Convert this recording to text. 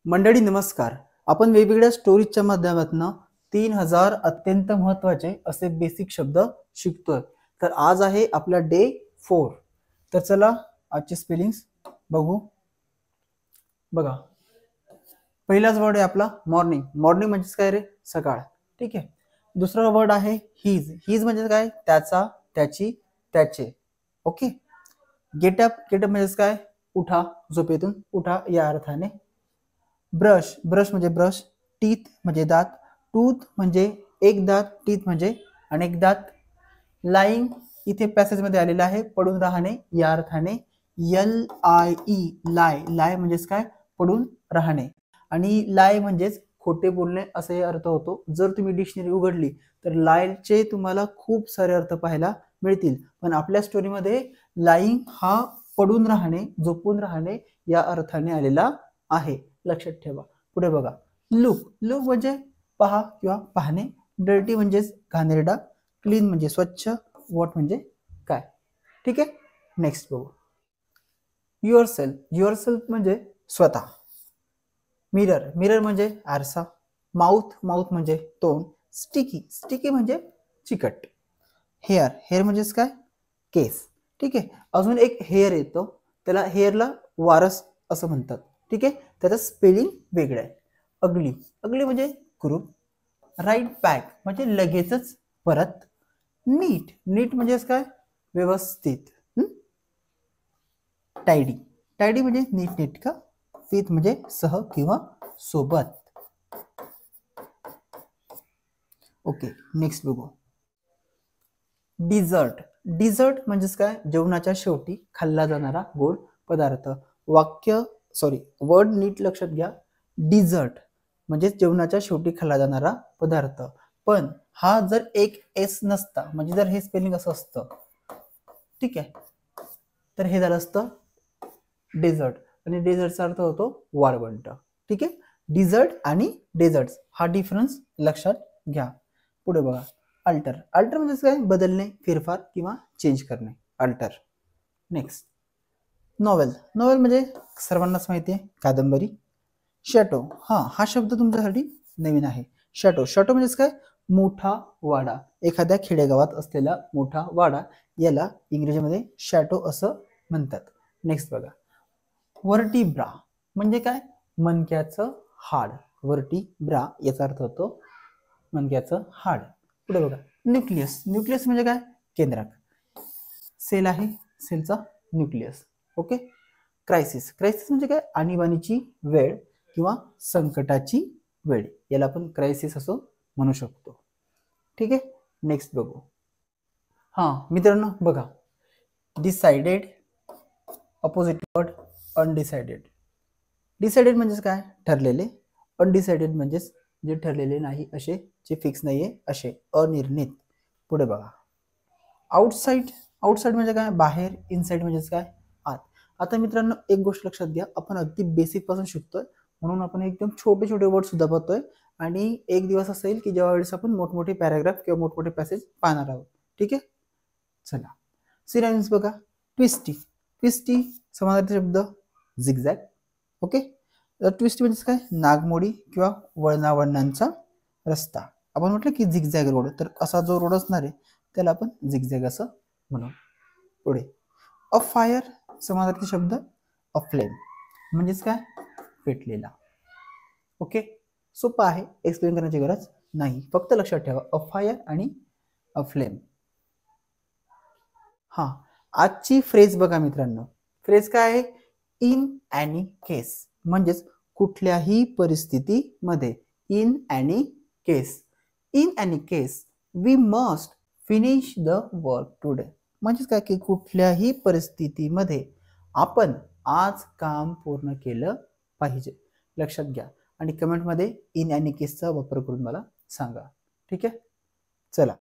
मंडळी नमस्कार. आपण वेगवेगळ्या स्टोरीजच्या माध्यमातून 3000 अत्यंत महत्त्वाचे असे बेसिक शब्द शिकतोय. तर आज आहे आपला डे 4. तर चला आजचे स्पेलिंग्स बघू. बघा, पहिलाच वर्ड आहे आपला मॉर्निंग. मॉर्निंग म्हणजे काय रे? सकाळ. ठीक आहे. दुसरा वर्ड आहे हिज. हिज म्हणजे काय? त्याचा, त्याची, त्याचे. ओके. गेटअप. गेटअप म्हणजे काय? उठा, झोपेतून उठा या अर्थाने. ब्रश. ब्रश म्हणजे ब्रश. टीथ म्हणजे दात. टूथ म्हणजे एक दात, टीथ म्हणजे अनेक दात. लाईंग इथे पॅसेज मध्ये आलेला आहे, पडून राहणे या अर्थाने. LIE लाय. लाय म्हणजेच काय? पडून राहणे. आणि लाय म्हणजेच खोटे बोलणे असे अर्थ होतो. जर तुम्ही डिक्शनरी उघडली तर लायचे तुम्हाला खूप सारे अर्थ पाहायला मिळतील, पण आपल्या स्टोरीमध्ये लाईंग हा पडून राहणे, झोपून राहणे या अर्थाने आलेला आहे. लक्षात ठेवा. पुढे बघा, लुक. लुक म्हणजे पहा किंवा पाहणे. डर्टी म्हणजे घाणेरडा. क्लीन म्हणजे स्वच्छ. वॉट म्हणजे काय. ठीक आहे. नेक्स्ट बघू. युअरसेल्फ. युअरसेल्फ म्हणजे स्वतः. मिरर. मिरर म्हणजे आरसा. माउथ. माउथ म्हणजे तोंड. स्टिकी. स्टिकी म्हणजे चिकट. हेअर. हेअर म्हणजेच काय? केस. ठीक आहे. अजून एक हेअर येतो, त्याला हेअरला वारस असं म्हणतात. ठीक आहे. त्याचं स्पेलिंग वेगळं आहे. अगली. अगली म्हणजे कुरूप. राईट बॅक म्हणजे लगेचच परत. नीट. नीट म्हणजेच काय? व्यवस्थित. टायडी. टायडी म्हणजे नीटनेटका. विथ म्हणजे सह किंवा सोबत. ओके. नेक्स्ट बघू. डिझर्ट. डिझर्ट म्हणजेच काय? जेवणाच्या शेवटी खाल्ला जाणारा गोड पदार्थ. वर्ड नीट लक्षात घ्या. डिझर्ट म्हणजे जेवणाच्या शेवटी खाल्ला जाणारा पदार्थ. पण हा जर एक एस नसता, म्हणजे जर हे स्पेलिंग असं असतं, ठीक आहे, तर हे झालं असतं डेझर्ट. आणि डेझर्टचा अर्थ होतो वाळवंट. ठीक आहे. डिझर्ट आणि डेझर्ट हा डिफरन्स लक्षात घ्या. पुढे बघा. अल्टर. अल्टर म्हणजे काय? बदलणे, फेरफार किंवा चेंज करणे. अल्टर. नेक्स्ट. नॉवेल. नॉवेल म्हणजे सर्वांनाच माहिती आहे, कादंबरी. शॅटो. हा शब्द तुमच्यासाठी नवीन आहे. शॅटो. शॅटो म्हणजेच काय? मोठा वाडा. एखाद्या खेडेगावात असलेला मोठा वाडा याला इंग्रजीमध्ये शॅटो असं म्हणतात. नेक्स्ट बघा. वर्टिब्रा म्हणजे काय? मणक्याचं हाड. वर्टिब्रा याचा अर्थ होतो मणक्याचं हाड. पुढे बघा. न्यूक्लियस. न्यूक्लियस म्हणजे काय? केंद्रक. सेल आहे, सेलचा न्यूक्लियस. ओके. क्रायसिस. क्रायसिस म्हणजे काय? आणीबाणीची वेळ किंवा संकटाची वेळ, याला आपण क्रायसिस असं म्हणू शकतो. ठीक आहे. नेक्स्ट बघू. मित्रांनो बघा, decided, opposite word undecided. Decided म्हणजे काय? ठरलेले. अनडिसाइडेड म्हणजे जे ठरलेले नाही असे, जे फिक्स नाहीये असे, अनिर्णित. पुढे बघा. आउटसाइड. आउटसाइड म्हणजे काय? बाहेर. इनसाइड म्हणजे काय? आत. आता मित्रांनो एक गोष्ट लक्षात घ्या, आपण अगदी बेसिक पासून शिकतोय, म्हणून आपण एकदम छोटे छोटे वर्ड सुद्धा बघतोय. आणि एक दिवस असेल की जेव्हा वेळेस आपण मोठमोठे पॅराग्राफ किंवा मोठमोठे पॅसेज पाहणार आहोत. ठीक आहे. चला. सिनॉनिम्स बघा. ट्विस्टी. ट्विस्टी समानार्थी शब्द झिगझॅग. ओके. ट्विस्टी म्हणजे काय? नागमोडी किंवा वळणावळणांचा रस्ता. आपण म्हटलं की झिगझॅग रोड, तर असा जो रोड असणार आहे त्याला आपण झिगझॅग असं म्हणू. पुढे. अ फायर समानार्थी शब्द अफ्लेम म्हणजेच काय? पेटलेला. ओके. सोपं आहे, एक्सप्लेन करण्याची गरज नाही, फक्त लक्षात ठेवा अ फायर आणि अ फ्लेम. आजची फ्रेज बघा मित्रांनो. फ्रेज काय आहे? इन एनी केस म्हणजेच कुठल्याही परिस्थितीमध्ये. In any case. In any case we must finish the work today. म्हणजेच काय की कुठल्याही परिस्थितीमध्ये आपण आज काम पूर्ण केलं पाहिजे. लक्षात घ्या आणि कमेंटमध्ये इन एनी केसचा वापर करून मला सांगा. ठीक आहे. चला.